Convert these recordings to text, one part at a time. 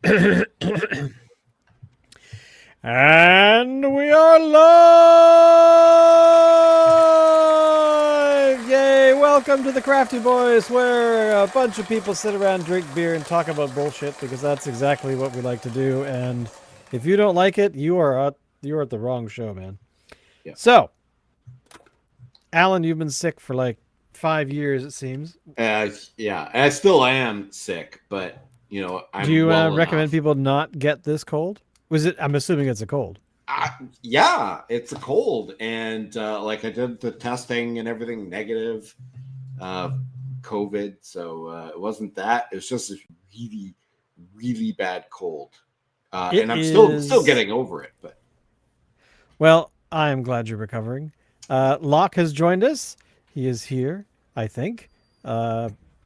And we are live! Yay! Welcome to the Crafty Boys, where a bunch of people sit around, drink beer, and talk about bullshit, because that's exactly what we like to do. And if you don't like it, you're at the wrong show, man. Yeah. So, Alan, you've been sick for like 5 years, it seems. Yeah, I still am sick, but I'm Do you well recommend enough. people not get this cold? I'm assuming it's a cold. Yeah, it's a cold, and I did the testing and everything negative, COVID. So it wasn't that. It was just this really, really bad cold, and I'm still getting over it. But well, I am glad you're recovering. Locke has joined us. He is here, I think.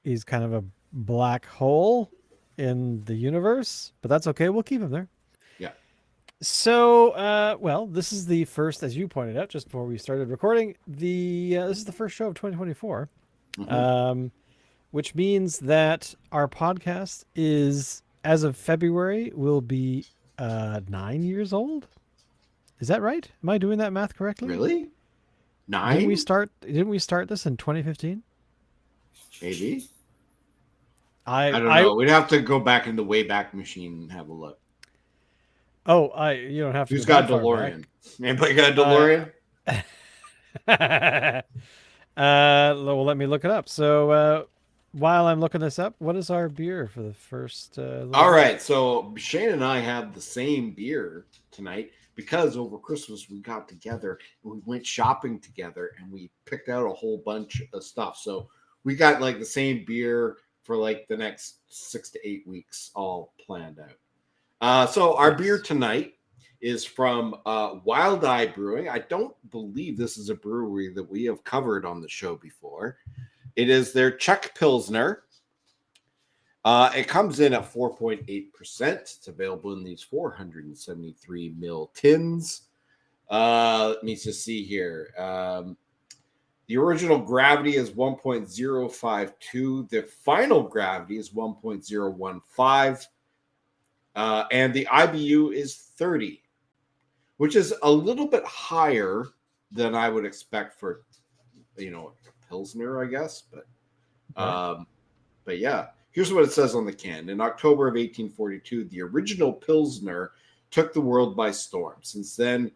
He's kind of a black hole in the universe, but that's okay. We'll keep him there. yeah. So, well, this is the first, as you pointed out, just before we started recording. This is the first show of 2024, which means that our podcast is, as of February, will be 9 years old. Is that right? Am I doing that math correctly? Really? 9? Didn't we start this in 2015? Maybe. I don't know. We'd have to go back in the Wayback Machine and have a look. Oh, you don't have to. Who's got a DeLorean? Anybody got a DeLorean? Well, let me look it up. So while I'm looking this up, what is our beer for the first? All right, so Shane and I have the same beer tonight because over Christmas we got together and we went shopping together and we picked out a whole bunch of stuff. So we got like the same beer for like the next 6 to 8 weeks all planned out. So our beer tonight is from Wild Eye Brewing. I don't believe this is a brewery that we have covered on the show before. It is their Czech Pilsner. It comes in at 4.8%. It's available in these 473 ml tins. Let me just see here. The original gravity is 1.052. The final gravity is 1.015. And the IBU is 30, which is a little bit higher than I would expect for, a Pilsner, I guess. But yeah, here's what it says on the can. In October of 1842, the original Pilsner took the world by storm. Since then,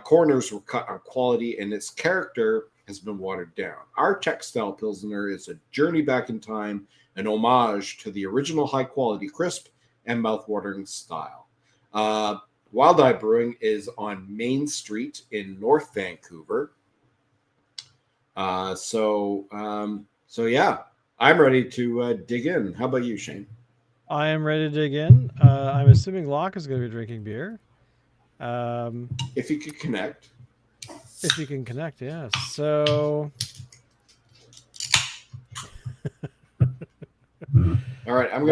corners were cut on quality, and its character has been watered down. Our Czech-style Pilsner is a journey back in time, an homage to the original high-quality crisp and mouth-watering style. Wild Eye Brewing is on Main Street in North Vancouver. So yeah, I'm ready to dig in. How about you, Shane? I am ready to dig in. I'm assuming Locke is going to be drinking beer. If you could connect. If you can connect, yeah. So... All right, I'm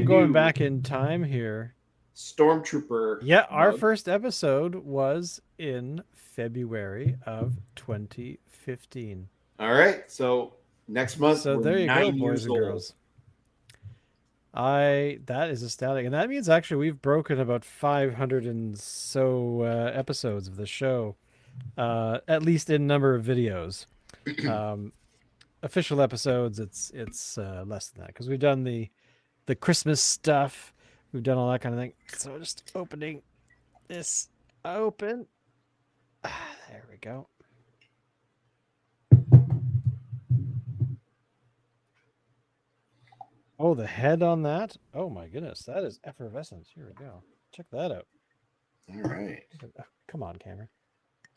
going back in time here. Stormtrooper. Yeah, our first episode was in February of 2015. All right, so next month. So there you go, boys and girls. That is astounding, and that means actually we've broken about 500 and so episodes of the show, at least in number of videos. Official episodes, it's less than that because we've done the Christmas stuff, we've done all that kind of thing. So just opening this open. There we go. Oh, the head on that. Oh my goodness, that is effervescent. Here we go. Check that out. All right. Come on, camera.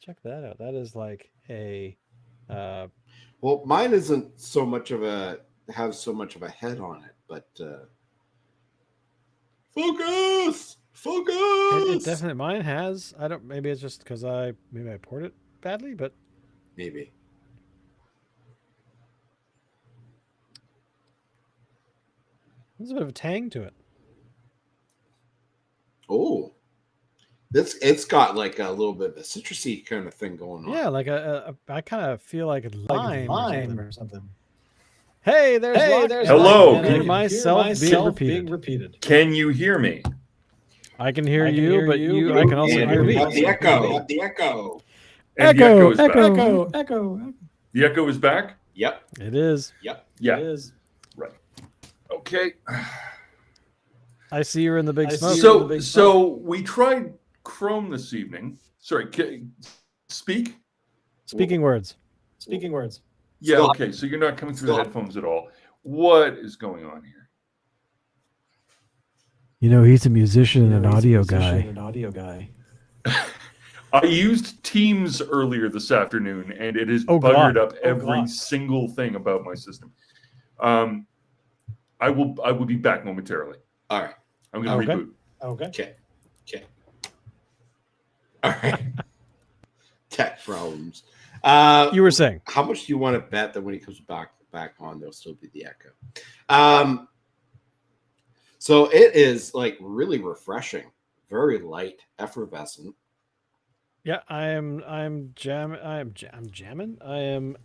Check that out. That is like a well, mine isn't so much of a head on it, but focus. It definitely, mine has. I don't. Maybe it's just because I poured it badly, but maybe. There's a bit of a tang to it. Oh, it's got like a little bit of a citrusy kind of thing going on. Yeah, like I kind of feel like lime or something. Hey, there's Locke, and Hello, I can can hear you myself being repeated. Can you hear me? I can hear you, but I can also And hear we me. have the echo. The echo. And the echo is back. Echo. The echo is back? Yep. It is. Yep. Yeah. It is. Right. Okay. I see you're in the big smoke. So we tried Chrome this evening. Sorry, speak? Speaking words. Yeah, Stop. okay. So you're not coming through the Stop. headphones at all. What is going on here? You know, he's a musician and an audio guy. I used Teams earlier this afternoon, and it has Oh, buggered God. up every single thing about my system. I will be back momentarily. All right. I'm going to Okay. reboot. Okay. All right. Tech problems. You were saying. How much do you want to bet that when he comes back on, there'll still be the echo? So it is like really refreshing, very light, effervescent. Yeah, I'm jamming. I'm jamming. I am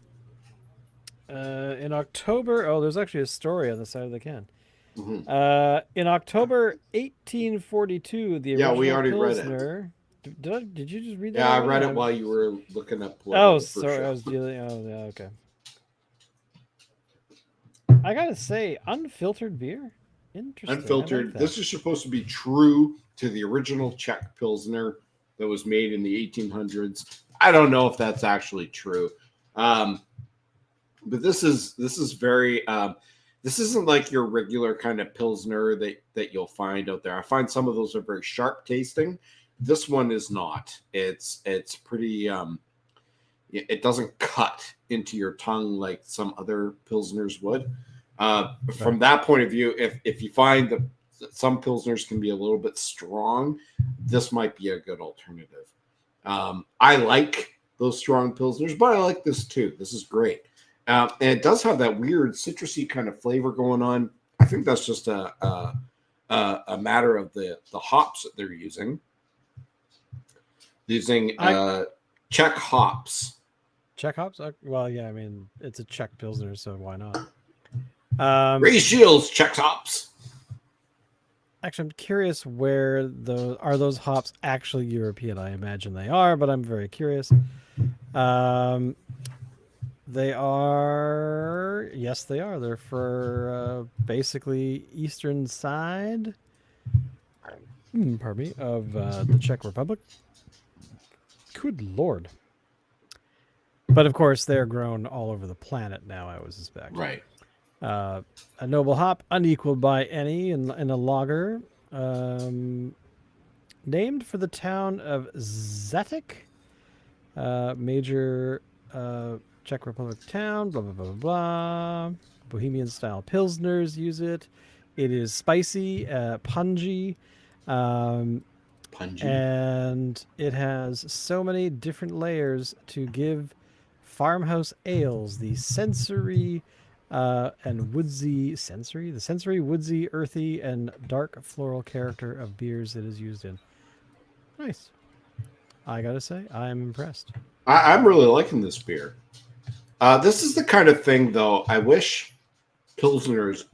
in October. Oh, there's actually a story on the side of the can. Mhm. In October 1842, the original we already read it. Pilsner. Did you just read that? Yeah, I already? read it while you were looking up. Oh, the first sorry, show. I was dealing. Oh, yeah, okay. I gotta say, unfiltered beer, interesting. I Unfiltered. like that. This is supposed to be true to the original Czech Pilsner that was made in the 1800s. I don't know if that's actually true, but this is very. This isn't like your regular kind of Pilsner that you'll find out there. I find some of those are very sharp tasting. This one is not. It's pretty. It doesn't cut into your tongue like some other Pilsners would. From that point of view, if you find that some Pilsners can be a little bit strong, this might be a good alternative. I like those strong Pilsners, but I like this too. This is great. And it does have that weird citrusy kind of flavor going on. I think that's just a matter of the hops that they're using. Czech hops. Czech hops? Well, yeah, I mean, it's a Czech Pilsner, so why not? Ray Shields, Czech hops. Actually, I'm curious where those hops actually European? I imagine they are, but I'm very curious. They are. Yes, they are. They're for basically eastern side. Pardon me, of the Czech Republic. Good Lord. But of course, they're grown all over the planet now, I would suspect. Right. A noble hop, unequaled by any in a lager. Named for the town of Zetek, major Czech Republic town, blah, blah, blah, blah, blah. Bohemian-style Pilsners use it. It is spicy, pungy. And it has so many different layers to give farmhouse ales the sensory and woodsy woodsy, earthy, and dark floral character of beers it is used in. Nice. I gotta say, I'm impressed. I'm really liking this beer. This is the kind of thing, though, I wish Pilsners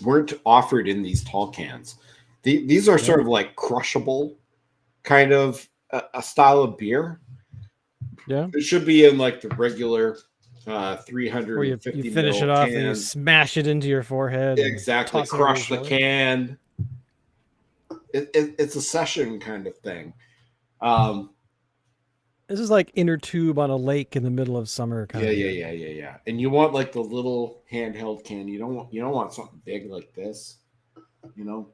weren't offered in these tall cans. These are sort of like crushable kind of a style of beer. Yeah. It should be in like the regular 350 Where you finish it off and you smash it into your forehead. Exactly. Crush the can. It's a session kind of thing. This is like inner tube on a lake in the middle of summer. Yeah. And you want like the little handheld can. You don't want something big like this, you know.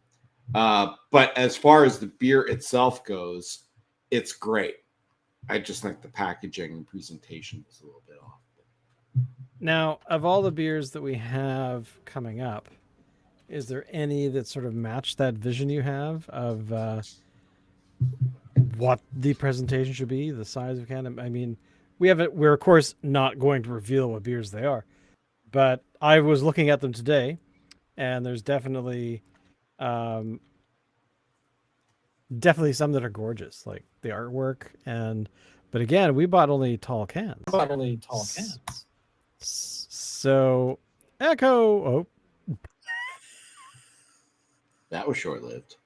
But as far as the beer itself goes, it's great. I just think the packaging and presentation is a little bit off. Now, of all the beers that we have coming up, is there any that sort of match that vision you have of what the presentation should be, the size of can? I mean, we're of course not going to reveal what beers they are, but I was looking at them today, and there's definitely some that are gorgeous, like the artwork, but again, we bought only tall cans. So, Echo. Oh, That was short lived.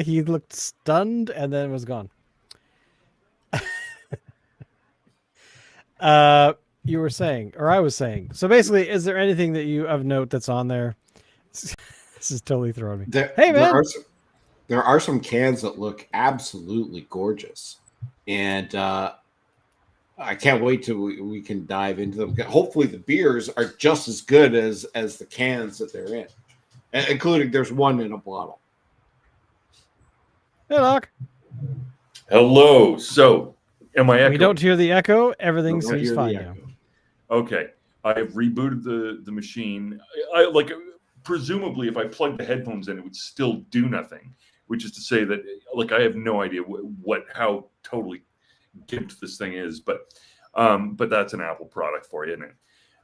he looked stunned and then was gone. You were saying, or I was saying. So basically, is there anything that you of note that's on there? This is totally throwing me. Hey, man. There are some cans that look absolutely gorgeous, and I can't wait till we can dive into them. Hopefully, the beers are just as good as the cans that they're in, including there's one in a bottle. Hey, Doc. Hello. So, am I echoing? We don't hear the echo. Everything Don't seems hear the fine now. echo. Okay. I have rebooted the machine. Presumably, if I plugged the headphones in, it would still do nothing. Which is to say that, I have no idea how totally gimped this thing is, but that's an Apple product for you, isn't it?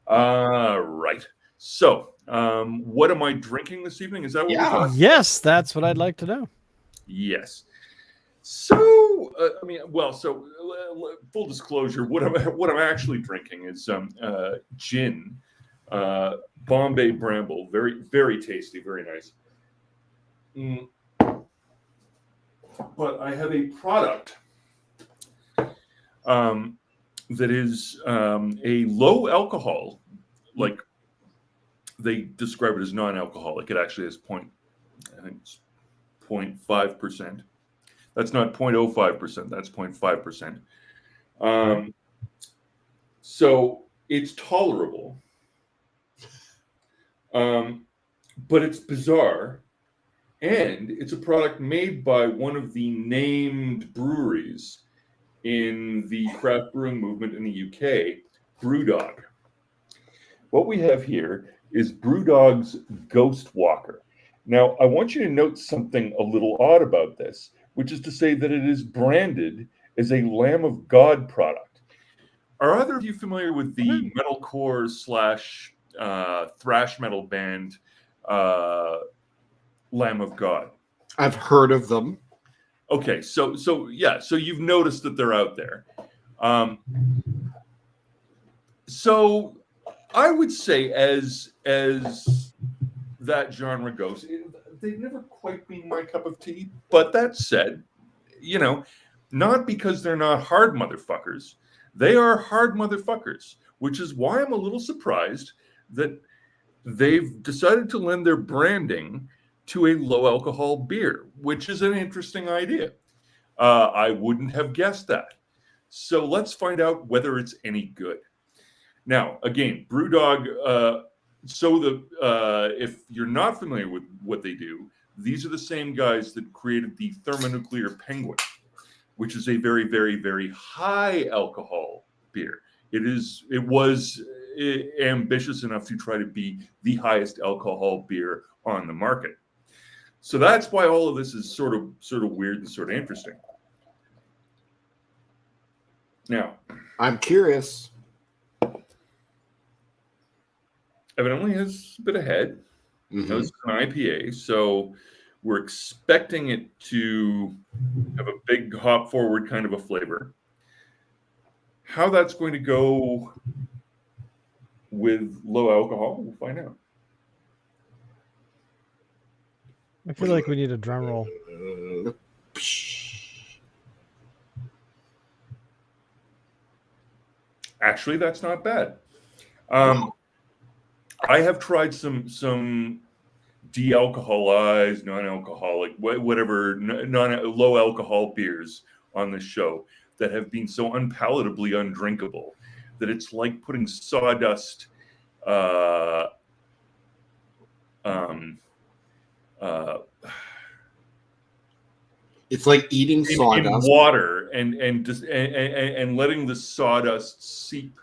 Right. So, what am I drinking this evening? Is that what we're talking? Yes, that's what I'd like to know. Yes. So, full disclosure, what I'm actually drinking is gin, Bombay Bramble, very, very tasty, very nice. But I have a product that is a low alcohol, like they describe it as non-alcoholic. It actually has 0.5%. That's not 0.05%. That's 0.5%. So it's tolerable, but it's bizarre. And it's a product made by one of the named breweries in the craft brewing movement in the UK, Brewdog. What we have here is Brewdog's Ghost Walker. Now, I want you to note something a little odd about this, which is to say that it is branded as a Lamb of God product. Are either of you familiar with the metalcore / thrash metal band Lamb of God? I've heard of them. Okay, so you've noticed that they're out there. So I would say as that genre goes, they've never quite been my cup of tea. But that said, not because they're not hard motherfuckers. They are hard motherfuckers, which is why I'm a little surprised that they've decided to lend their branding to a low alcohol beer, which is an interesting idea. I wouldn't have guessed that. So let's find out whether it's any good. Now, again, Brewdog. If you're not familiar with what they do, these are the same guys that created the Thermonuclear Penguin, which is a very, very, very high alcohol beer. It was ambitious enough to try to be the highest alcohol beer on the market. So that's why all of this is sort of weird and sort of interesting. Now, I'm curious. Evidently has a bit of head. Mm-hmm. It's an IPA, so we're expecting it to have a big hop forward kind of a flavor. How that's going to go with low alcohol, we'll find out. I feel like we need a drum roll. Actually, that's not bad. I have tried some de-alcoholized, non-alcoholic, whatever, low alcohol beers on this show that have been so unpalatably undrinkable that it's like putting sawdust it's like eating sawdust in water and just and letting the sawdust seep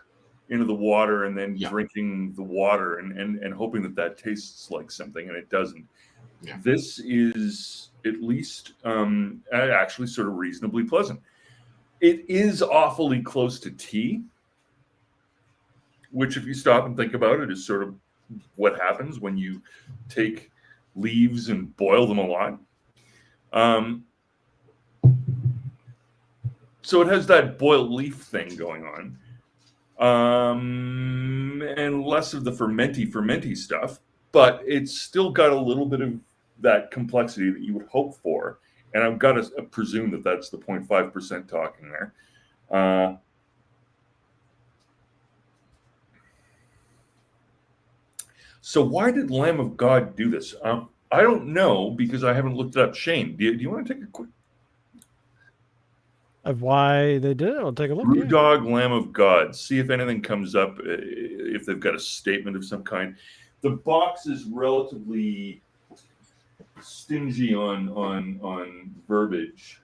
into the water and then drinking the water and hoping that tastes like something, and it doesn't. Yeah. This is at least actually sort of reasonably pleasant. It is awfully close to tea, which if you stop and think about it is sort of what happens when you take leaves and boil them a lot. So it has that boiled leaf thing going on. and less of the fermenty stuff, but it's still got a little bit of that complexity that you would hope for. And I've got to presume that that's the 0.5% talking there. So why did Lamb of God do this? I don't know because I haven't looked it up. Shane, do you want to take a quick Of why they did it? I'll take a look. Yeah. Brewdog Lamb of God? See if anything comes up, if they've got a statement of some kind. The box is relatively stingy on verbiage,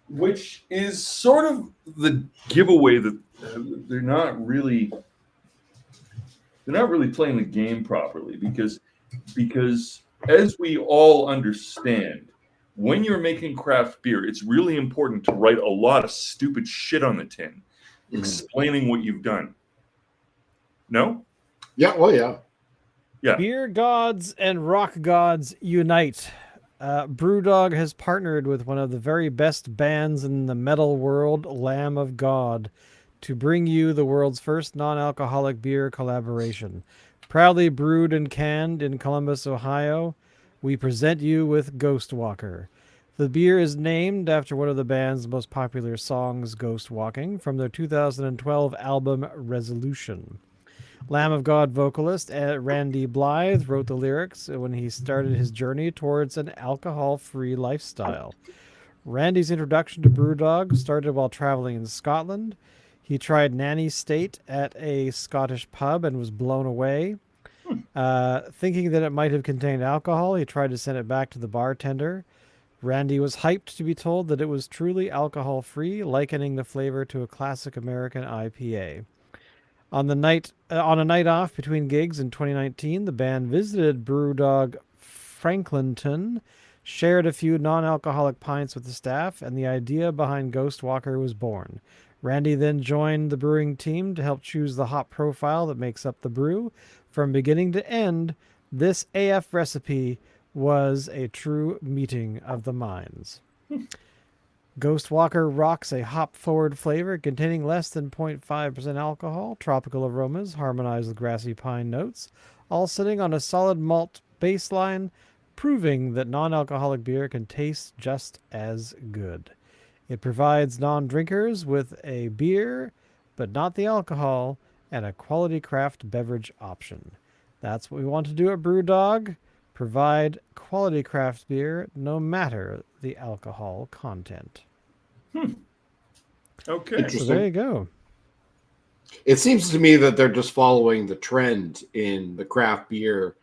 which is sort of the giveaway that they're not really playing the game properly, because as we all understand, when you're making craft beer, it's really important to write a lot of stupid shit on the tin explaining what you've done. No? Yeah, well, yeah. Yeah. Beer gods and rock gods unite. Brewdog has partnered with one of the very best bands in the metal world, Lamb of God, to bring you the world's first non-alcoholic beer collaboration. Proudly brewed and canned in Columbus, Ohio, we present you with Ghostwalker. The beer is named after one of the band's most popular songs, Ghost Walking, from their 2012 album Resolution. Lamb of God vocalist Randy Blythe wrote the lyrics when he started his journey towards an alcohol-free lifestyle. Randy's introduction to Brewdog started while traveling in Scotland. He tried Nanny State at a Scottish pub and was blown away. Thinking that it might have contained alcohol, he tried to send it back to the bartender. Randy was hyped to be told that it was truly alcohol-free, likening the flavor to a classic American IPA. On a night off between gigs in 2019, the band visited Brewdog Franklinton, shared a few non-alcoholic pints with the staff, and the idea behind Ghostwalker was born. Randy then joined the brewing team to help choose the hop profile that makes up the brew. From beginning to end, this AF recipe was a true meeting of the minds. Ghostwalker rocks a hop-forward flavor containing less than 0.5% alcohol. Tropical aromas harmonize with grassy pine notes, all sitting on a solid malt baseline, proving that non-alcoholic beer can taste just as good. It provides non-drinkers with a beer, but not the alcohol, and a quality craft beverage option. That's what we want to do at Brewdog. Provide quality craft beer, no matter the alcohol content. Okay. So there you go. It seems to me that they're just following the trend in the craft beer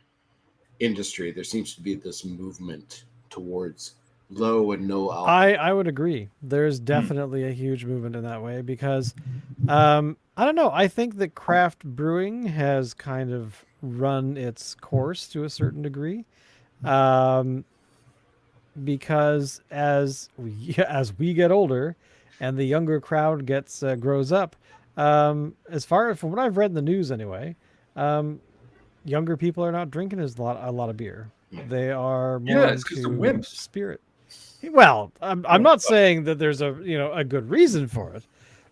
industry. There seems to be this movement towards low and no alcohol. I would agree. There's definitely a huge movement in that way because, I don't know. I think that craft brewing has kind of run its course to a certain degree, because as we get older, and the younger crowd grows up, as far as from what I've read in the news anyway, younger people are not drinking a lot of beer. They are more it's 'cause they're into wimps. spirit. Well, I'm not saying that there's a good reason for it,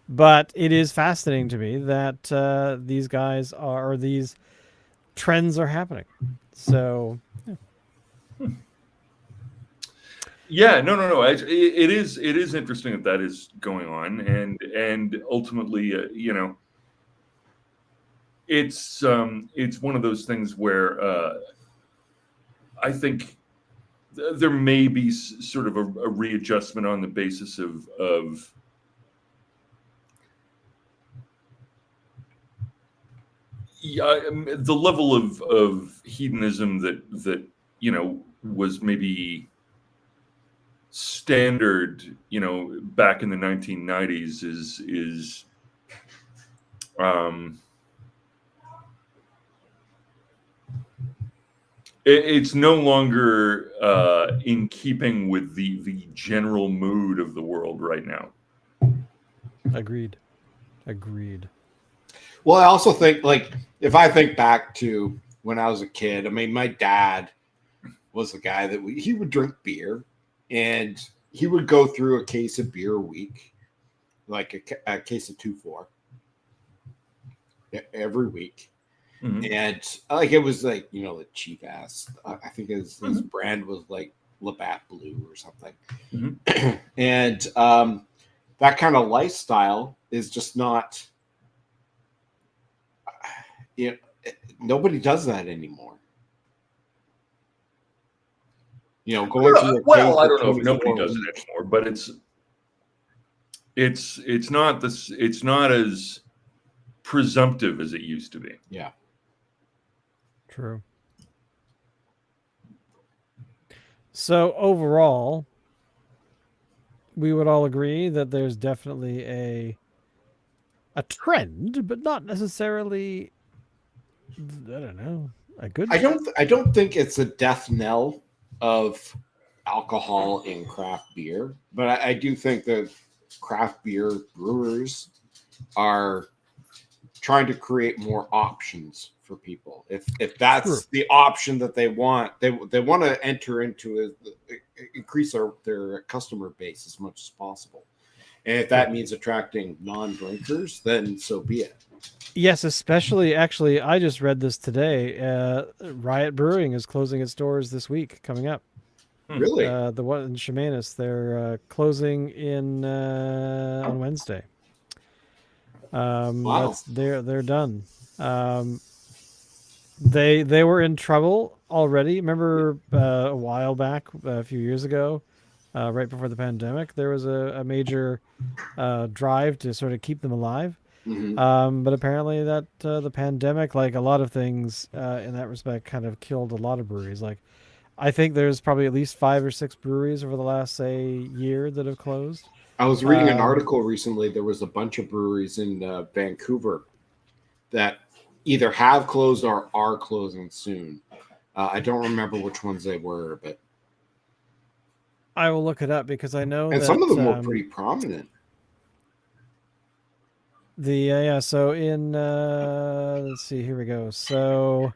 but it is fascinating to me that these guys are, or these trends are happening. So yeah, no. It is interesting that is going on, and ultimately, it's one of those things where I think there may be sort of a readjustment on the basis of the level of hedonism that was maybe standard back in the 1990s is it's no longer in keeping with the general mood of the world right now. agreed. Well, I also think, like, if I think back to when I was a kid, I mean, my dad was the guy that he would drink beer, and he would go through a case of beer a week, like a case of 2-4. every week. Mhm. And like it was like, you know, the cheap ass. I think his brand was like Labatt Blue or something. Mhm. And that kind of lifestyle is just not, you know, nobody does that anymore. You know, going through a case Well, I with don't know if nobody 24 does it weeks. anymore, but it's not this. It's not as presumptive as it used to be. Yeah. True. So overall, we would all agree that there's definitely a trend, but not necessarily, I don't know, a good I don't think it's a death knell of alcohol in craft beer, but I do think that craft beer brewers are trying to create more options for people. If True. that's the option that they want, they want to enter into it, increase their customer base as much as possible. And if that means attracting non-drinkers, then so be it. Yes, especially actually, I just read this today. Riot Brewing is closing its doors this week, coming up. Really? The one in Chemainus, they're closing in on Wednesday. Wow. They're done. They were in trouble already. Remember a while back, a few years ago, right before the pandemic, there was a major drive to sort of keep them alive. Mhm. But apparently that the pandemic, like a lot of things in that respect, kind of killed a lot of breweries. Like I think there's probably at least 5 or 6 breweries over the last, say, year that have closed. I was reading an Um, article recently. There was a bunch of breweries in Vancouver that either have closed or are closing soon. I don't remember which ones they were, but I will look it up because I know and some of that them were pretty prominent. the yeah. So in let's see, here we go. So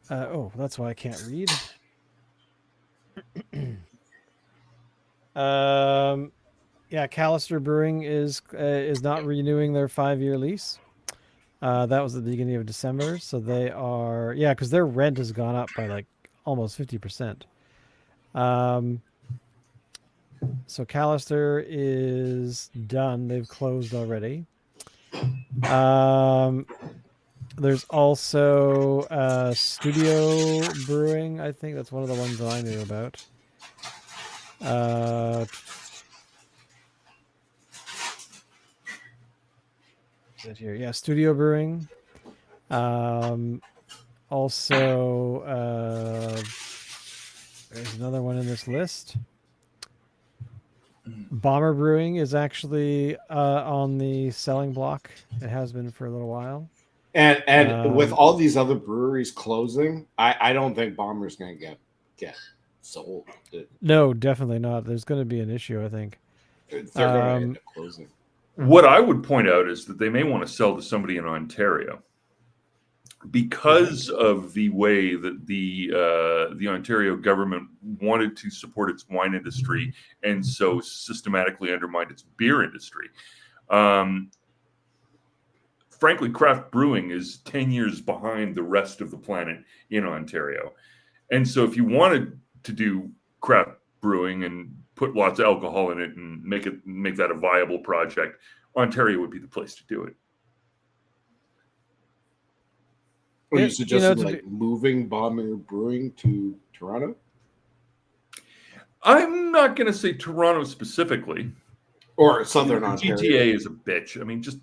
oh, that's why I can't read. Yeah, Callister Brewing is not renewing their 5-year lease. That was at the beginning of December, so they are because their rent has gone up by like almost 50%. So Callister is done; they've closed already. There's also Studio Brewing. I think that's one of the ones that I knew about. Is it here? Yeah, Studio Brewing. Also, there's another one in this list. Bomber Brewing is actually on the selling block. It has been for a little while. And with all these other breweries closing, I don't think Bomber's going to get sold. No, definitely not. There's going to be an issue, I think. They're going to end up closing. What I would point out is that they may want to sell to somebody in Ontario because of the way that the Ontario government wanted to support its wine industry and so systematically undermined its beer industry. Frankly, craft brewing is 10 years behind the rest of the planet in Ontario. And so if you wanted to do craft brewing and put lots of alcohol in it and make that a viable project, Ontario would be the place to do it. Are you suggesting moving Bomber Brewing to Toronto? I'm not going to say Toronto specifically. Or Southern Ontario. GTA is a bitch. I mean, just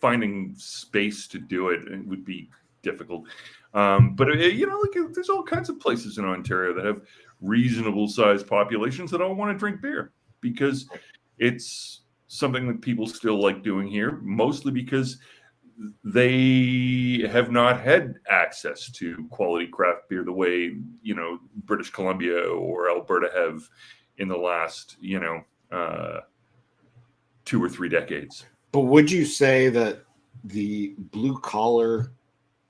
finding space to do it would be difficult. But there's all kinds of places in Ontario that have reasonable sized populations that all want to drink beer because it's something that people still like doing here, mostly because they have not had access to quality craft beer the way, British Columbia or Alberta have in the last, 2 or 3 decades. But would you say that the blue collar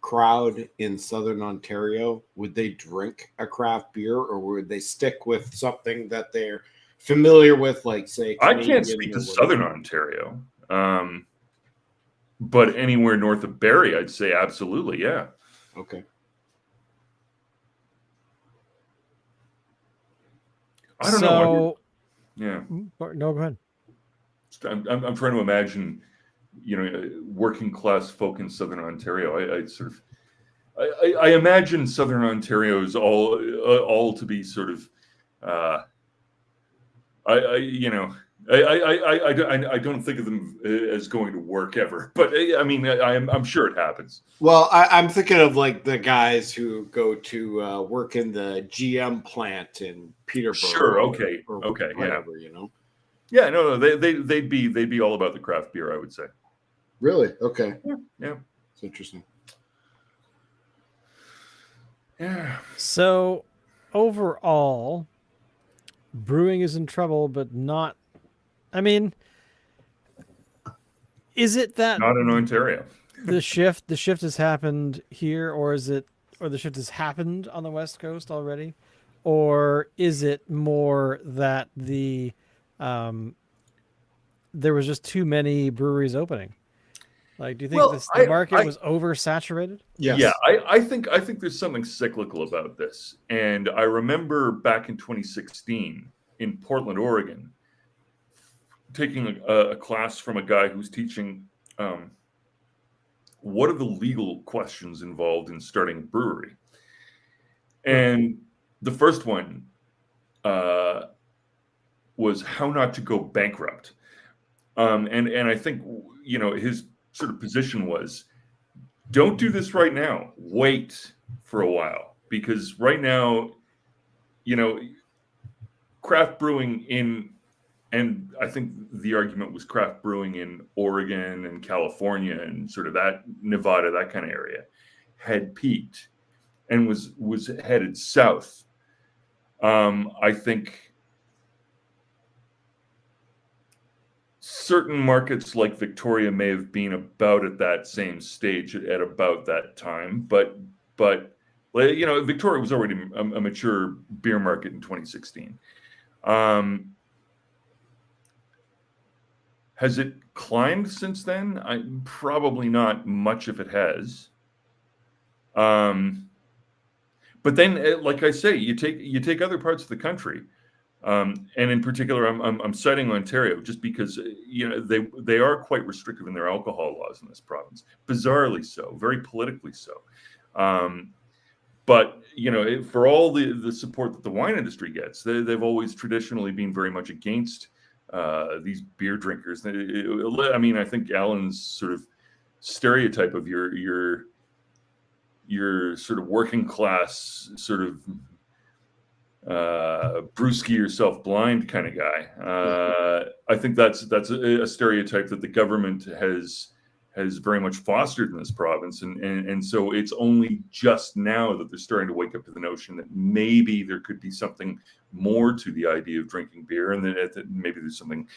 crowd in Southern Ontario, would they drink a craft beer or would they stick with something that they're familiar with, like say Canadian? I can't speak to Southern Ontario. but anywhere north of Barrie, I'd say absolutely, yeah. Okay. I don't know. So, Yeah. no, go ahead. I'm trying to imagine, working class folk in Southern Ontario. I imagine Southern Ontario is all to be sort of, I don't think of them as going to work ever, but I mean, I'm sure it happens. Well, I'm thinking of like the guys who go to work in the GM plant in Peterborough. Sure. Okay. Or Okay. whatever, Yeah. Yeah. No. They'd be all about the craft beer, I would say. Really? Okay. Yeah. It's interesting. Yeah. So, overall, brewing is in trouble, but not. I mean, is it that Not in Ontario. the shift has happened here, or the shift has happened on the West Coast already, or is it more that there was just too many breweries opening? Like, do you think the market was oversaturated? Yes. Yeah, I think there's something cyclical about this. And I remember back in 2016 in Portland, Oregon, taking a class from a guy who's teaching what are the legal questions involved in starting a brewery. And the first one was how not to go bankrupt. And I think, his sort of position was, don't do this right now. Wait for a while, because right now, craft brewing and I think the argument was craft brewing in Oregon and California and sort of that Nevada, that kind of area, had peaked and was headed south. I think certain markets like Victoria may have been about at that same stage at about that time, but Victoria was already a mature beer market in 2016. Has it climbed since then? Probably not much if it has. But then, like I say, you take other parts of the country. And in particular, I'm citing Ontario just because they are quite restrictive in their alcohol laws in this province, bizarrely so, very politically so. But for all the support that the wine industry gets, they've always traditionally been very much against these beer drinkers. I mean, I think Alan's sort of stereotype of your sort of working class sort of brewski yourself blind kind of guy. I think that's a stereotype that the government has very much fostered in this province, and so it's only just now that they're starting to wake up to the notion that maybe there could be something more to the idea of drinking beer, and that maybe there's something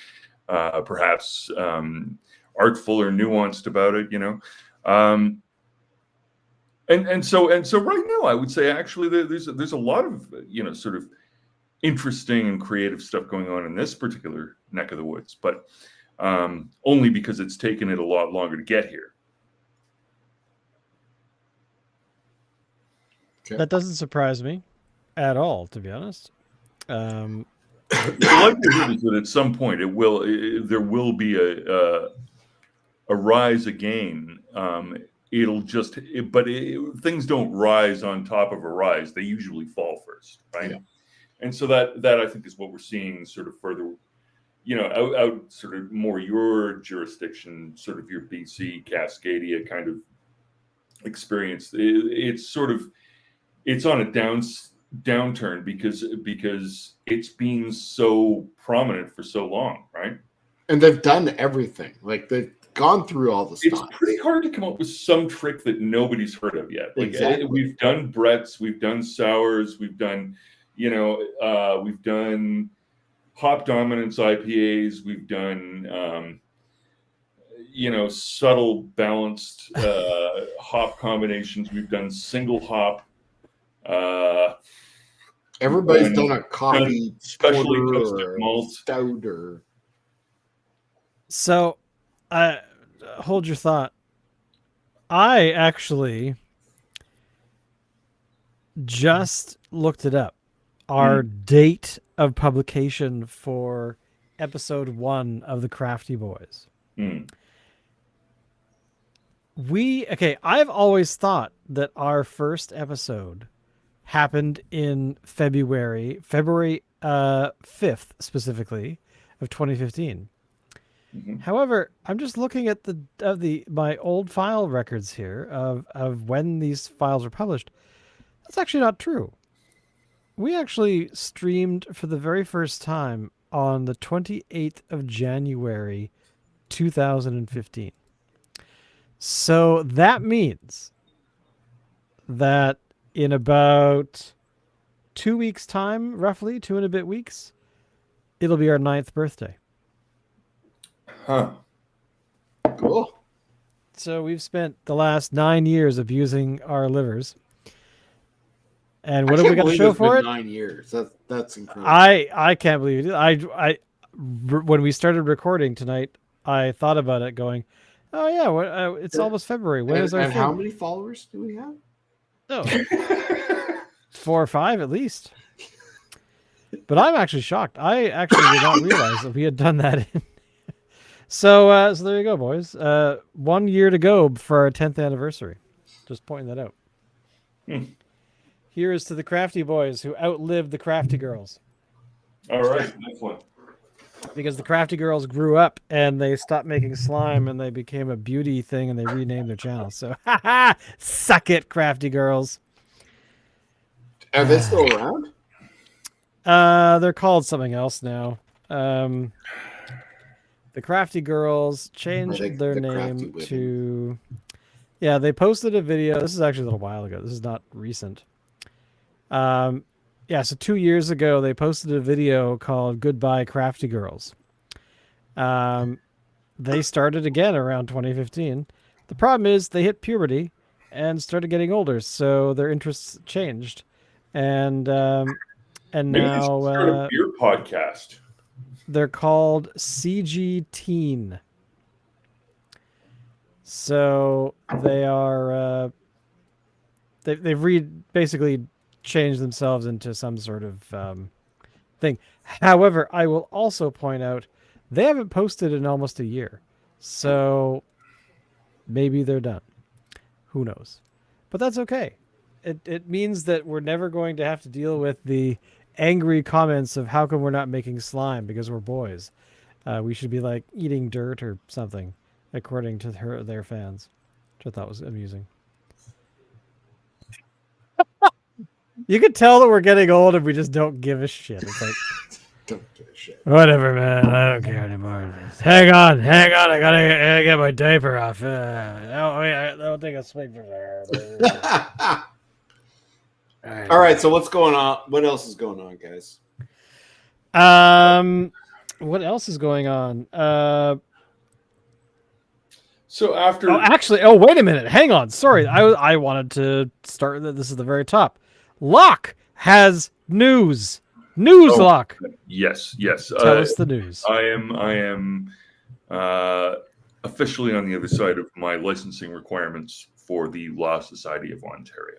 perhaps artful or nuanced about it, And so right now, I would say actually there's a lot of sort of interesting and creative stuff going on in this particular neck of the woods, but only because it's taken it a lot longer to get here. Okay. That doesn't surprise me at all, to be honest. The likelihood is that at some point there will be a rise again. Things don't rise on top of a rise. They usually fall first, right? Yeah. And so that I think is what we're seeing sort of further, out sort of more your jurisdiction, sort of your BC, Cascadia kind of experience. It's on a downturn because it's been so prominent for so long, right? And they've done everything. Like they've gone through all the stuff. It's pretty hard to come up with some trick that nobody's heard of yet. Like exactly. We've done Brett's, we've done sours, we've done, we've done hop dominance IPAs, we've done, subtle balanced hop combinations. We've done single hop. Everybody's done a coffee, especially custom malt, stout, or. So, hold your thought. I actually just looked it up. Our date of publication for episode 1 of the Crafty Boys. Mm. I've always thought that our first episode happened in February 5th specifically of 2015. Mm-hmm. However, I'm just looking at my old file records here of when these files were published. That's actually not true. We actually streamed for the very first time on the 28th of January 2015. So that means that in about 2 weeks' time, roughly 2 and a bit weeks, it'll be our 9th birthday. Huh. Cool. So we've spent the last 9 years abusing our livers. And what have we got to show for it? 9 years. That's incredible. I can't believe it. When we started recording tonight, I thought about it, going, "Oh yeah, it's almost February. When is our and thing?" how many followers do we have? Oh, 4 or 5 at least. But I'm actually shocked. I actually did not realize that we had done that. So there you go, boys. 1 year to go for our 10th anniversary. Just pointing that out. Here is to the Crafty Boys who outlived the Crafty Girls. All right, next one. Because the Crafty Girls grew up and they stopped making slime and they became a beauty thing and they renamed their channel. So, suck it, Crafty Girls. Are they still around? They're called something else now. The Crafty Girls changed their name to... Yeah, they posted a video. This is actually a little while ago. This is not recent. So 2 years ago, they posted a video called Goodbye Crafty Girls. They started again around 2015. The problem is they hit puberty and started getting older, so their interests changed. And Maybe they should now start a beer podcast. they're called CG Teen. So they are they've basically changed themselves into some sort of thing. However, I will also point out they haven't posted in almost a year. So maybe they're done. Who knows? But that's okay. It means that we're never going to have to deal with the angry comments of how come we're not making slime because we're boys. We should be like eating dirt or something, according to their fans, which I thought was amusing. You can tell that we're getting old and we just don't give a shit. It's like, Don't give a shit. whatever, man. I don't care anymore. Hang on. I gotta get my diaper off. That'll take a swing for there. All right, so what's going on? What else is going on, guys? What else is going on? So after... wait a minute. Hang on. Sorry. I wanted to start. This is the very top. Locke has news. Locke. Yes. Tell us the news. I am officially on the other side of my licensing requirements for the Law Society of Ontario.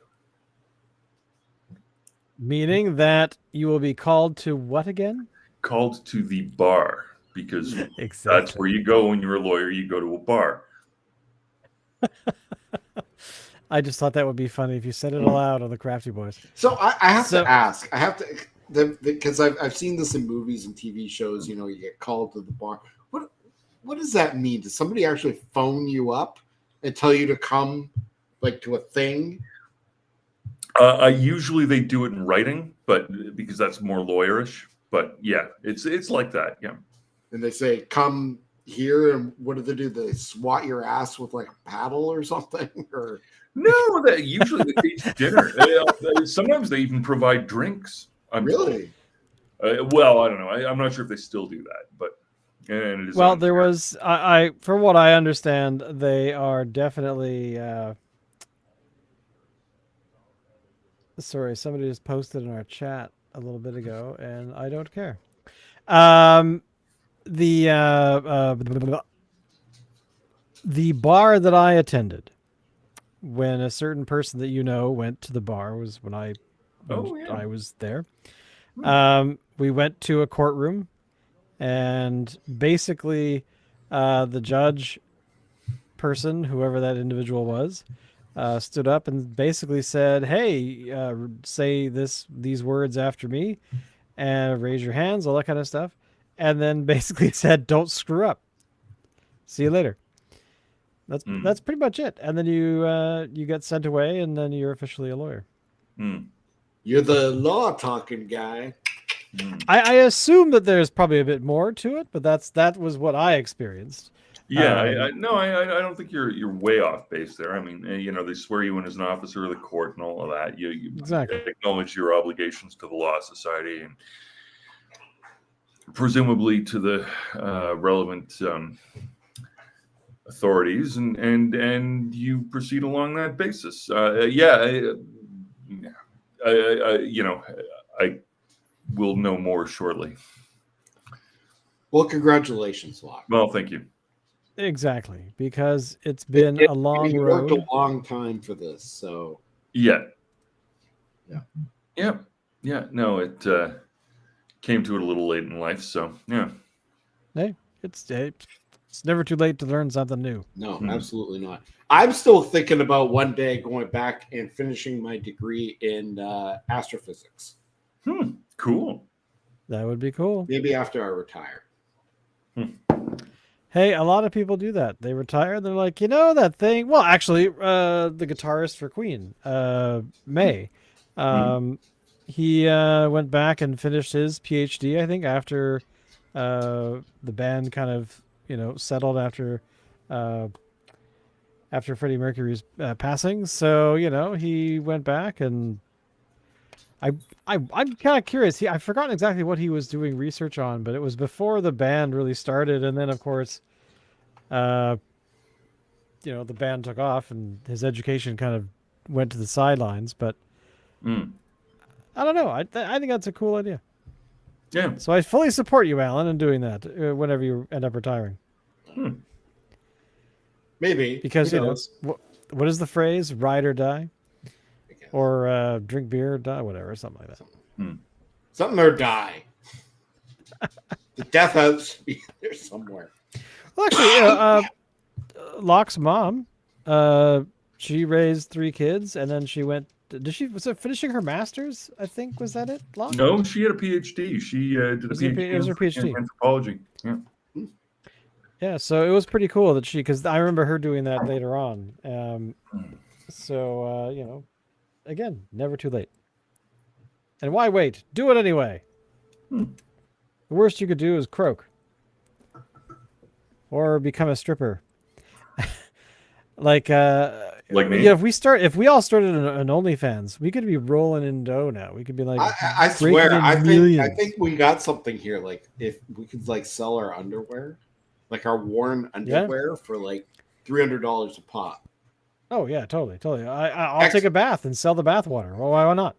Meaning that you will be called to what again? Called to the bar, because Exactly. that's where you go when you're a lawyer. You go to a bar. I just thought that would be funny if you said it aloud on the Crafty Boys. So I have to ask. I have to, because I've seen this in movies and TV shows. You know, you get called to the bar. What does that mean? Does somebody actually phone you up and tell you to come, like, to a thing? Usually they do it in writing, but because that's more lawyerish. But yeah, it's like that. Yeah. And they say, come here, and what do? They swat your ass with like a paddle or something? Or No, usually they teach dinner. Sometimes they even provide drinks. Really? Well, I don't know. I'm not sure if they still do that, but and it is. Well, there was I from what I understand, they are definitely. Sorry, somebody just posted in our chat a little bit ago, and I don't care. The bar that I attended when a certain person that you know went to the bar was when Oh, yeah. I was there. Hmm. We went to a courtroom, and basically, the judge person, whoever that individual was, stood up and basically said, "Hey, say these words after me, and raise your hands, all that kind of stuff," and then basically said, "Don't screw up. See you later." Hmm. That's pretty much it. And then you get sent away, and then you're officially a lawyer. Hmm. You're the law talking guy. Hmm. I assume that there's probably a bit more to it, but that was what I experienced. Yeah, I don't think you're way off base there. I mean, they swear you in as an officer of the court and all of that. You Exactly. acknowledge your obligations to the law society and presumably to the relevant authorities, and you proceed along that basis. I will know more shortly. Well, congratulations, Locke. Well, thank you. Exactly, because it's been a long you worked road. a long time for this, so Yeah. Yeah. Yeah. Yeah. No, it came to it a little late in life, so yeah. Hey, it's never too late to learn something new. no, Hmm. absolutely not. I'm still thinking about one day going back and finishing my degree in astrophysics. Cool. That would be cool. Maybe after I retire. Hey, a lot of people do that. They retire. They're like, that thing. Well, actually, the guitarist for Queen, May, he went back and finished his PhD. I think after the band kind of settled after Freddie Mercury's passing. So he went back, and I'm kind of curious. I've forgotten exactly what he was doing research on, but it was before the band really started, and then of course, the band took off, and his education kind of went to the sidelines. But Mm. I don't know. I think that's a cool idea. Yeah. So I fully support you, Alan, in doing that whenever you end up retiring. Maybe. Because Who knows? what is the phrase? Ride or die, I guess. or drink beer or die, whatever, something like that. Something or die. The death house be there somewhere. Well, actually, Locke's mom, she raised 3 kids, and then she went. Was it finishing her master's? I think was that it, Locke? No, she had a PhD. She did a PhD it was her PhD. in anthropology. Yeah. Yeah, so it was pretty cool that because I remember her doing that later on. So again, never too late. And why wait? Do it anyway. The worst you could do is croak. Or become a stripper. Like me. Yeah, if we all started an OnlyFans, we could be rolling in dough now. We could be like, I swear, breaking in I millions. think we got something here. Like if we could sell our underwear, like our worn underwear for like $300 a pop. Oh yeah, totally. I'll take a bath and sell the bath water. Well, why not?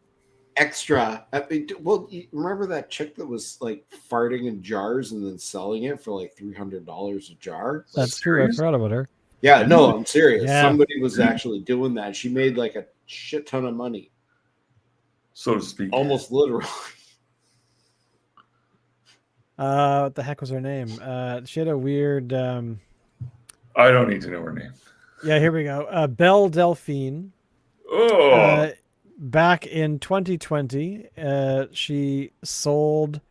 Extra. Well, you remember that chick that was like farting in jars and then selling it for like $300 a jar? That's true. I forgot about her. Yeah, no, I'm serious. Yeah. Somebody was actually doing that. She made like a shit ton of money, So to speak. almost literally. What the heck was her name? She had a weird. I don't need to know her name. Yeah, here we go. Belle Delphine. Oh. Back in 2020, she sold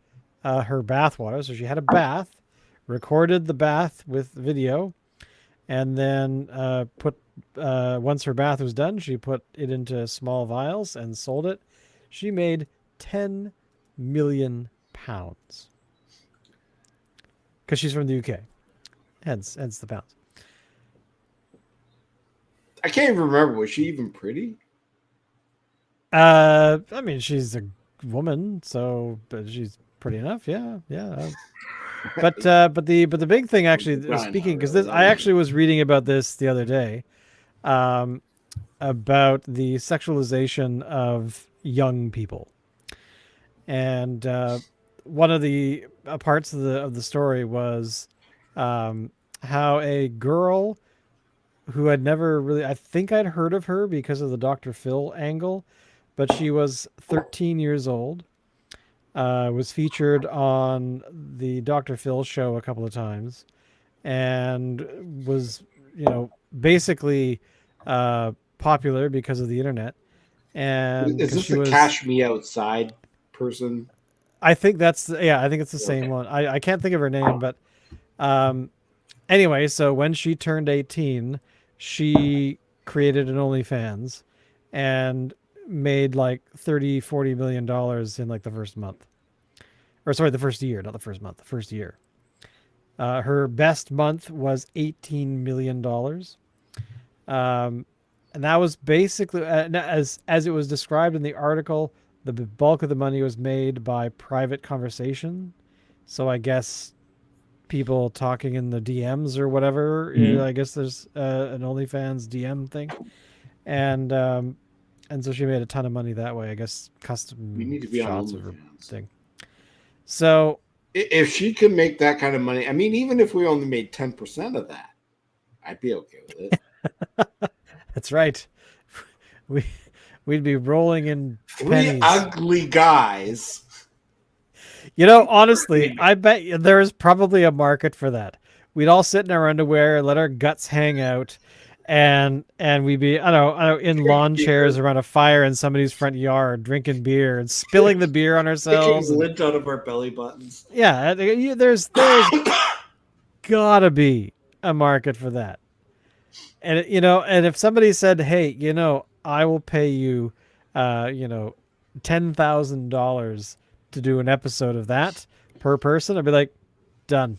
her bath water. So she had a bath, recorded the bath with video, and then once her bath was done, she put it into small vials and sold it. She made £10 million because she's from the UK. Hence the pounds. I can't even remember. Was she even pretty? I mean, she's a woman, so but she's pretty enough. Yeah. But the big thing actually, Not speaking, because really. I actually was reading about this the other day, about the sexualization of young people, and one of the parts of the story was how a girl who I'd never really, I think I'd heard of her because of the Dr. Phil angle, but she was 13 years old. Was featured on the Dr. Phil show a couple of times, and was, basically popular because of the internet. And Is 'cause this she the was, Cash Me Outside person? I think I think it's the same Okay. one. I can't think of her name, but um, anyway, so when she turned 18, she created an OnlyFans and made like 30-40 million dollars in like the first month. Or sorry, the first year, not the first month, the first year. Her best month was $18 million. And that was basically, as it was described in the article, the bulk of the money was made by private conversation. So I guess people talking in the DMs or whatever. Mhm. I guess there's an OnlyFans DM thing, and so she made a ton of money that way. I guess We custom need to be on shots of her OnlyFans. thing. So If she can make that kind of money, I mean, even if we only made 10% of that, I'd be okay with it. that's right. We we'd be rolling in Three pennies. ugly guys. Honestly, I bet there is probably a market for that. We'd all sit in our underwear, let our guts hang out, and we'd be I don't know in lawn chairs around a fire in somebody's front yard, drinking beer and spilling the beer on Taking ourselves. And, lint out of our belly buttons. yeah, there's gotta be a market for that. And and if somebody said, "Hey, I will pay you, $10,000 to do an episode of that per person," I'd be like, done.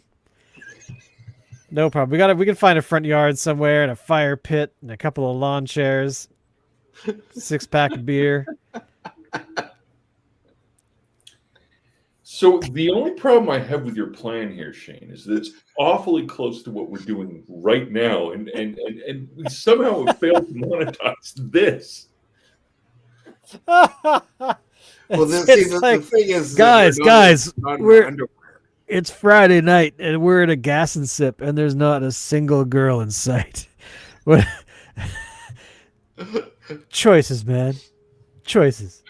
No problem. We can find a front yard somewhere and a fire pit and a couple of lawn chairs, 6-pack of beer. So the only problem I have with your plan here, Shane, is that it's awfully close to what we're doing right now, and we somehow have failed to monetize this. Well, the thing is, guys, not in we're underwear. it's Friday night and we're at a gas and sip and there's not a single girl in sight. What choices, man? Choices.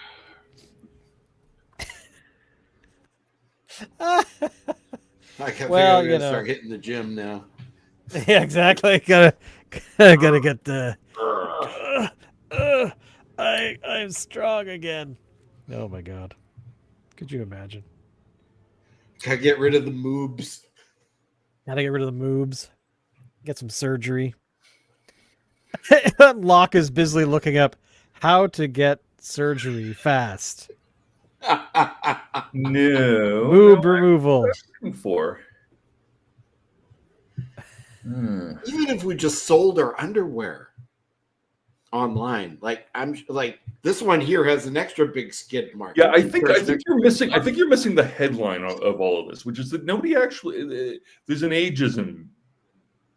I think Well, I'm gonna start hitting the gym now. Yeah, exactly. Gotta get the. I'm strong again. Oh my god! Could you imagine? Gotta get rid of the moobs. Gotta get rid of the moobs. Get some surgery. Locke is busily looking up how to get surgery fast. No. Moob removal. For. Even if we just sold our underwear online, like this one here has an extra big skid mark. Yeah, I think you're missing. I think you're missing the headline of all of this, which is that nobody actually. There's an ageism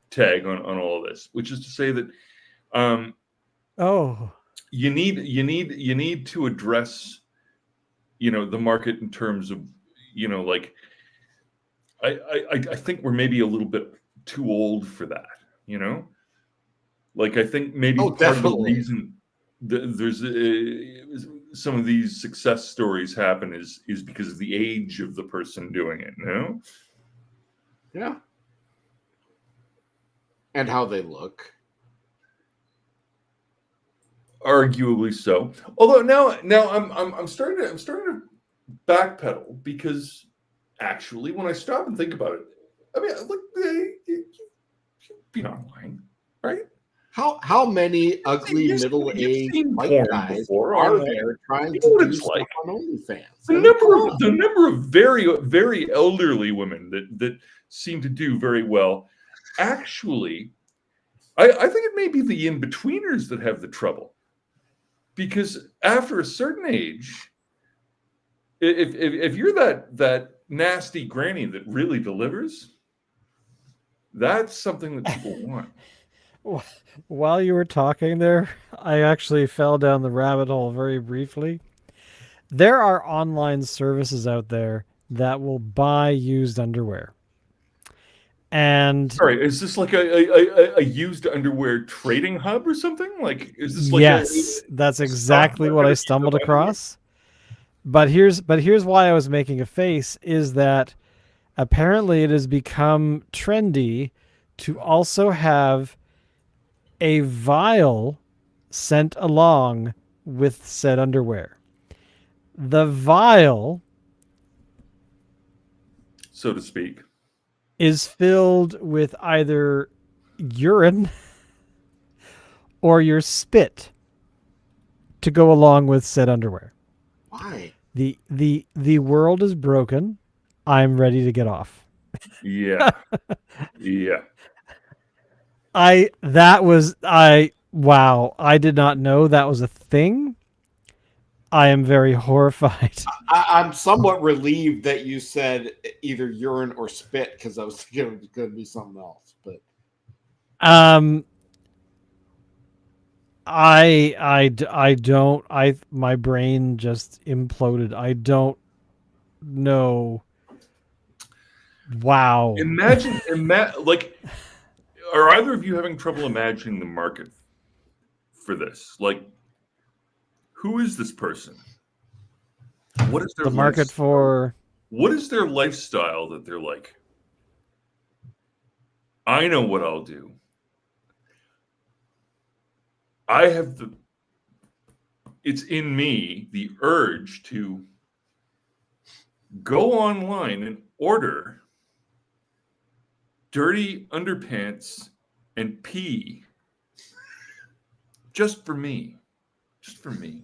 tag on all of this, which is to say that you need to address the market in terms of like I think we're maybe a little bit too old for that, like I think maybe part of the reason there's some of these success stories happen is because of the age of the person doing it, Yeah. And how they look. Arguably so. Although now I'm starting to backpedal, because actually when I stop and think about it, I mean, look, you've been online, right? How many ugly middle-aged white guys are there trying to do stuff on OnlyFans? The number of very, very elderly women that seem to do very well. Actually, I think it may be the in-betweeners that have the trouble. Because after a certain age, if you're that nasty granny that really delivers, that's something that people want. While you were talking there, I actually fell down the rabbit hole very briefly. There are online services out there that will buy used underwear. And Sorry, is this like a used underwear trading hub or something? Like, is this like yes, that's exactly what I stumbled across. But here's why I was making a face is that apparently it has become trendy to also have a vial sent along with said underwear. The vial, so to speak, is filled with either urine or your spit to go along with said underwear. Why? The world is broken. I'm ready to get off. Yeah, yeah. Wow, I did not know that was a thing. I am very horrified. I'm somewhat relieved that you said either urine or spit because I was thinking it was going to be something else. But I don't. My brain just imploded. I don't know. Wow. Imagine, like, are either of you having trouble imagining the market for this? Like, who is this person? What is their The market lifestyle? for What is their lifestyle that they're like? I know what I'll do. I have it's in me, the urge to go online and order dirty underpants and pee just for me. Just for me.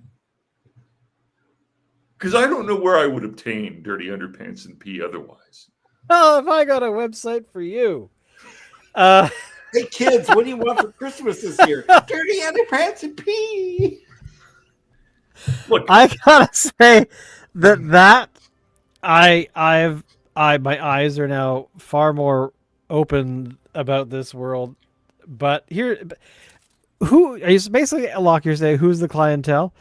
Because I don't know where I would obtain dirty underpants and pee otherwise. Oh, if I got a website for you. hey, kids, what do you want for Christmas this year? Dirty underpants and pee. Look, I gotta say that my eyes are now far more open about this world. But here, who are you? Basically, Locke, you're saying who's the clientele?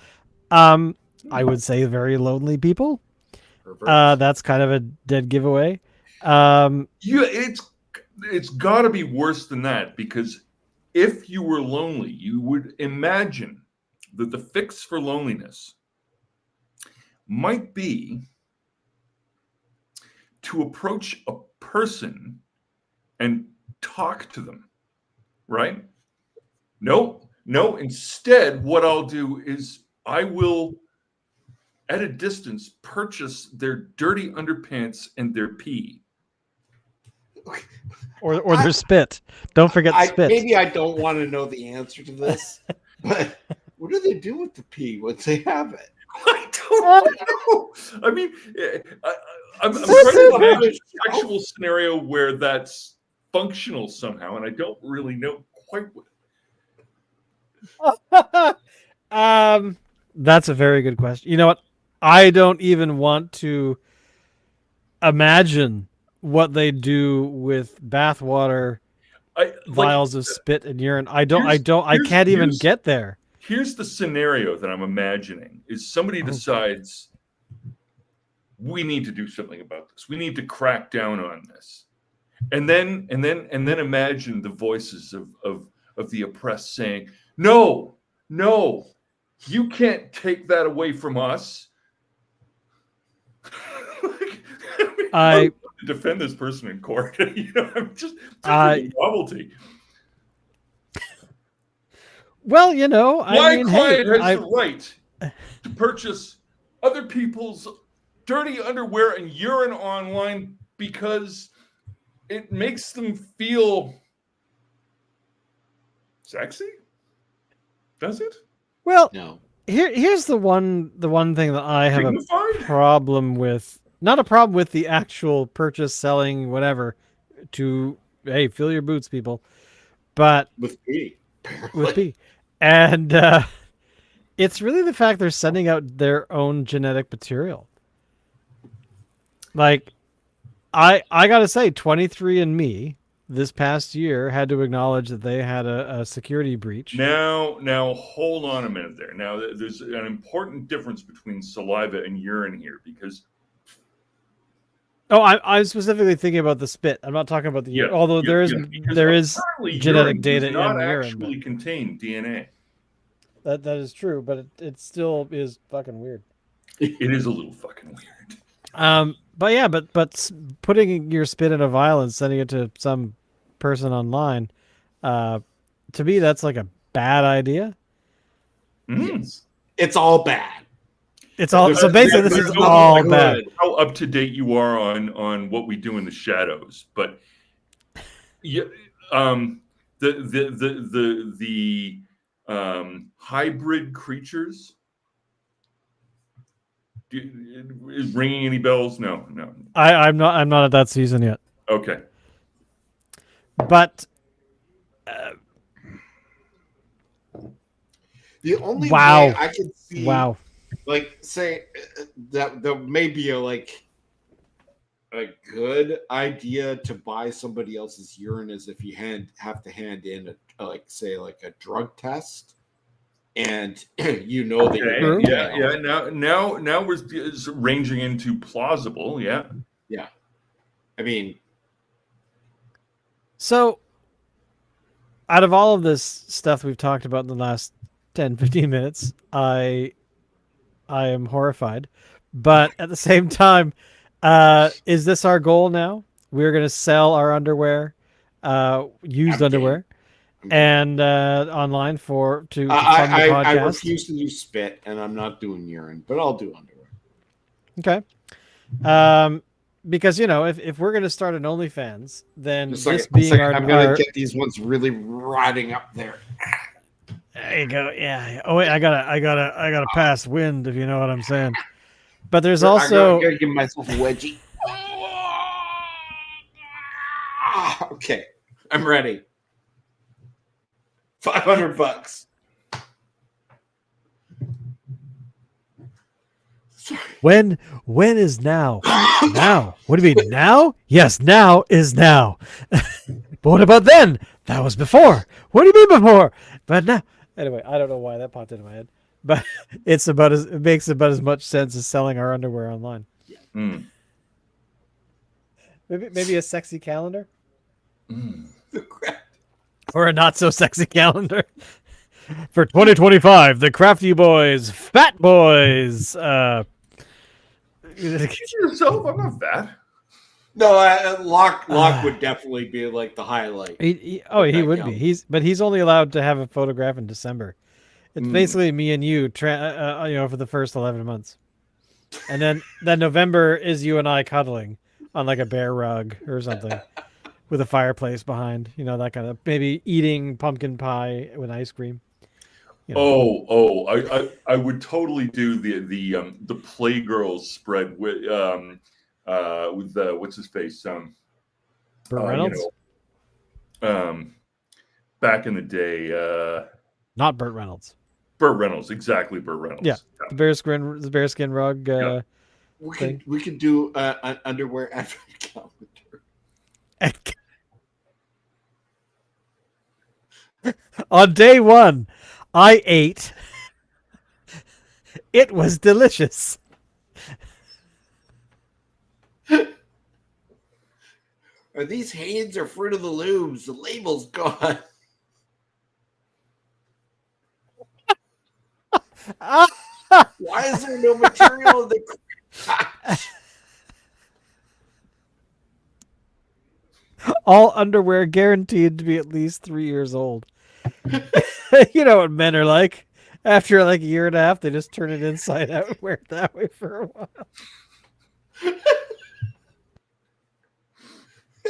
I would say very lonely people. That's kind of a dead giveaway. It's got to be worse than that, because if you were lonely, you would imagine that the fix for loneliness might be to approach a person and talk to them, right? No. Instead, what I'll do is I will, at a distance, purchase their dirty underpants and their pee. Or their spit. Don't forget the spit. Maybe I don't want to know the answer to this, but what do they do with the pee once they have it? I don't know. I mean, I'm trying to imagine a sexual scenario where that's functional somehow, and I don't really know quite what. That's a very good question. You know what? I don't even want to imagine what they do with bathwater, vials of spit and urine. I can't even get there. Here's the scenario that I'm imagining: is somebody decides we need to do something about this. We need to crack down on this, and then imagine the voices of the oppressed saying, "No, you can't take that away from us." I defend this person in court. I'm just novelty. Well, my client has the right to purchase other people's dirty underwear and urine online because it makes them feel sexy. Does it? Well, no. Here's the one thing that I have a problem with. Not a problem with the actual purchase, selling, whatever. To fill your boots, people. But with pee. With pee. And it's really the fact they're sending out their own genetic material. Like, I gotta say, 23andMe this past year had to acknowledge that they had a security breach. Now, hold on a minute there. Now, there's an important difference between saliva and urine here, because Oh, I'm specifically thinking about the spit. I'm not talking about the urine. Although there is apparently genetic urine data does not in urine, actually contain DNA. but that is true. But it still is fucking weird. It is a little fucking weird. But yeah, but putting your spit in a vial and sending it to some person online, to me that's like a bad idea. Yes. It's all bad. It's all so basically this is all bad. How up to date you are on what we do in the shadows, but yeah, the hybrid creatures. Is ringing any bells? No. I'm not at that season yet. Okay. But the only wow. way I could see, wow, like, say that there may be a good idea to buy somebody else's urine is if you have to hand in a drug test, and you know that you're Now we're ranging into plausible. Yeah. I mean, so out of all of this stuff we've talked about in the last 10-15 minutes, I am horrified, but at the same time, is this our goal now? We're going to sell our underwear, used underwear, and online to fund the podcast. I refuse to use spit, and I'm not doing urine, but I'll do underwear. Okay. Because if we're going to start an OnlyFans, then I'm going to get these ones really riding up there. There you go. Yeah. Oh wait, I gotta pass wind, if you know what I'm saying. But there's also I gotta give myself a wedgie. Okay, I'm ready. $500. Sorry. When is now? Now. What do you mean now? Yes, now is now. But what about then? That was before. What do you mean before? But now. Anyway, I don't know why that popped into my head, but it makes about as much sense as selling our underwear online. Mm. Maybe a sexy calendar, Crap. or a not so sexy calendar for 2025. The Crafty Boys, Fat Boys. Yourself, I'm not fat. No, Locke would definitely be like the highlight. He would be. He's only allowed to have a photograph in December. It's basically me and you, for the first 11 months, and then November is you and I cuddling on like a bear rug or something, with a fireplace behind. That kind of, maybe eating pumpkin pie with ice cream. I would totally do the Playgirls spread with what's his face, Burt Reynolds. Back in the day, not Burt Reynolds. Burt Reynolds, exactly. Burt Reynolds. Yeah. The bearskin rug. We could do an underwear advent calendar. On day 1, I ate. It was delicious. Are these Hanes or Fruit of the Looms? The label's gone. Why is there no material in the all underwear guaranteed to be at least 3 years old? You know what men are like. After like a year and a half, they just turn it inside out and wear it that way for a while.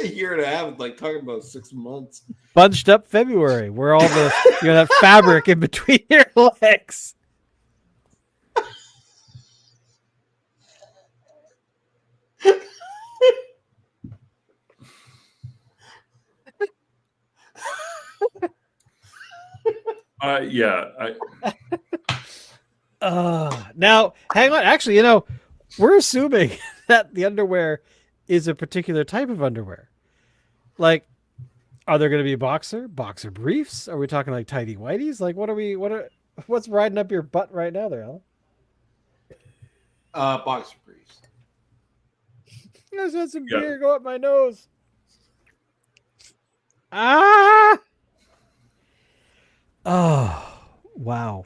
A year and a half, like talking about 6 months. Bunched up February, where all the that fabric in between your legs. Now, hang on. Actually, we're assuming that the underwear is a particular type of underwear. Like, are there going to be boxer briefs? Are we talking like tidy whities? Like, what's riding up your butt right now there, Alan? Boxer briefs. I just had some Yeah. beer go up my nose. Ah! Oh, wow.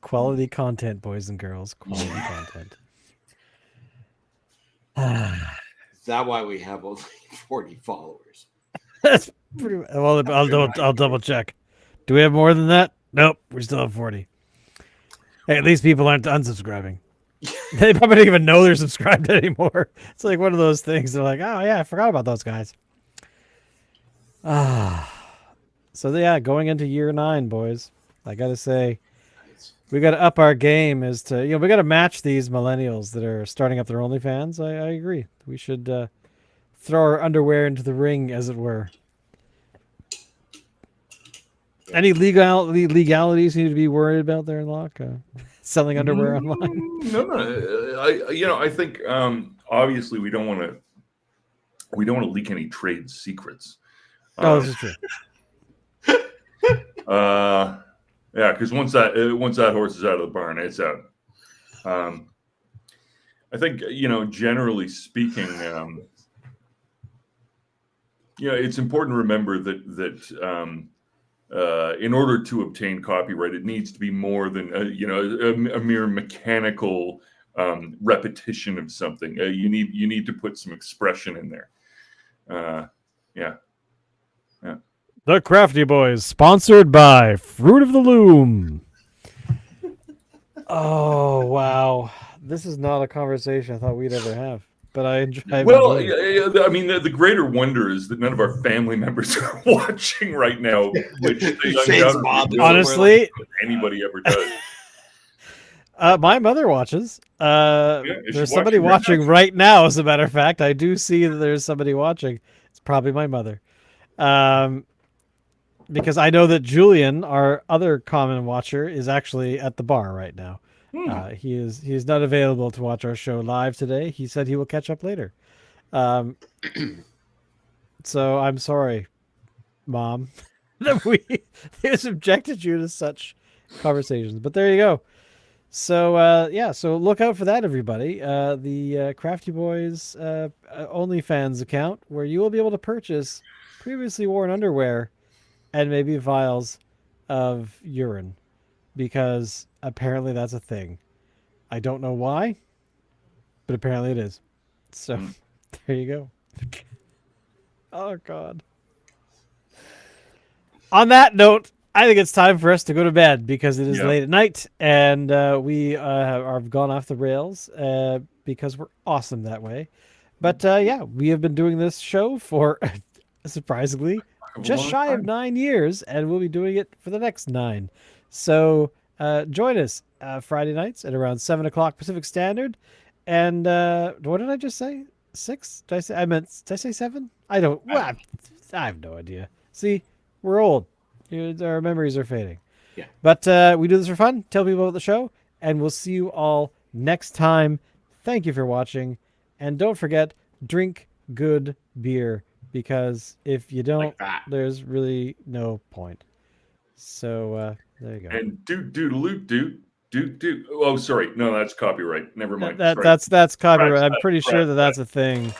Quality content, boys and girls. Quality content. Is that why we have only 40 followers? That's pretty well. I'll double check. Do we have more than that? Nope. We still have 40. Hey, at least people aren't unsubscribing. They probably don't even know they're subscribed anymore. It's like one of those things. They're like, oh yeah, I forgot about those guys. So yeah, going into year 9, boys. I gotta say, we gotta up our game as to we gotta match these millennials that are starting up their OnlyFans. I agree. We should throw our underwear into the ring, as it were. Any legalities you need to be worried about there, Locke? Selling underwear online? No. I think obviously we don't want to leak any trade secrets. Oh, this is true. Yeah, because once that horse is out of the barn, it's out. I think generally speaking, it's important to remember that in order to obtain copyright, it needs to be more than a mere mechanical repetition of something. You need to put some expression in there. Yeah. The Crafty Boys, sponsored by Fruit of the Loom. Oh wow, this is not a conversation I thought we'd ever have, but I enjoy. Well, I mean, the greater wonder is that none of our family members are watching right now, which honestly, anybody ever does. My mother watches. There's somebody watching watching right now. As a matter of fact, I do see that there's somebody watching. It's probably my mother. Because I know that Julian, our other common watcher, is actually at the bar right now. He is not available to watch our show live today. He said he will catch up later. So I'm sorry, Mom, that we subjected you to such conversations. But there you go. So so look out for that, everybody. The Crafty Boys OnlyFans account, where you will be able to purchase previously worn underwear and maybe vials of urine, because apparently that's a thing. I don't know why, but apparently it is. So there you go. Oh God. On that note, I think it's time for us to go to bed, because it is late at night, and we have gone off the rails because we're awesome that way. But we have been doing this show for surprisingly just shy of 9 years, and we'll be doing it for the next 9. So join us Friday nights at around 7 o'clock Pacific Standard. And what did I just say? 6? Did I say 7? I don't. Well, I have no idea. See, we're old. Our memories are fading. Yeah. But we do this for fun. Tell people about the show, and we'll see you all next time. Thank you for watching, and don't forget, drink good beer, because if you don't, there's really no point. So there you go. And doot. Oh, sorry. No, that's copyright. Never mind. That's copyright. I'm pretty sure that's a thing.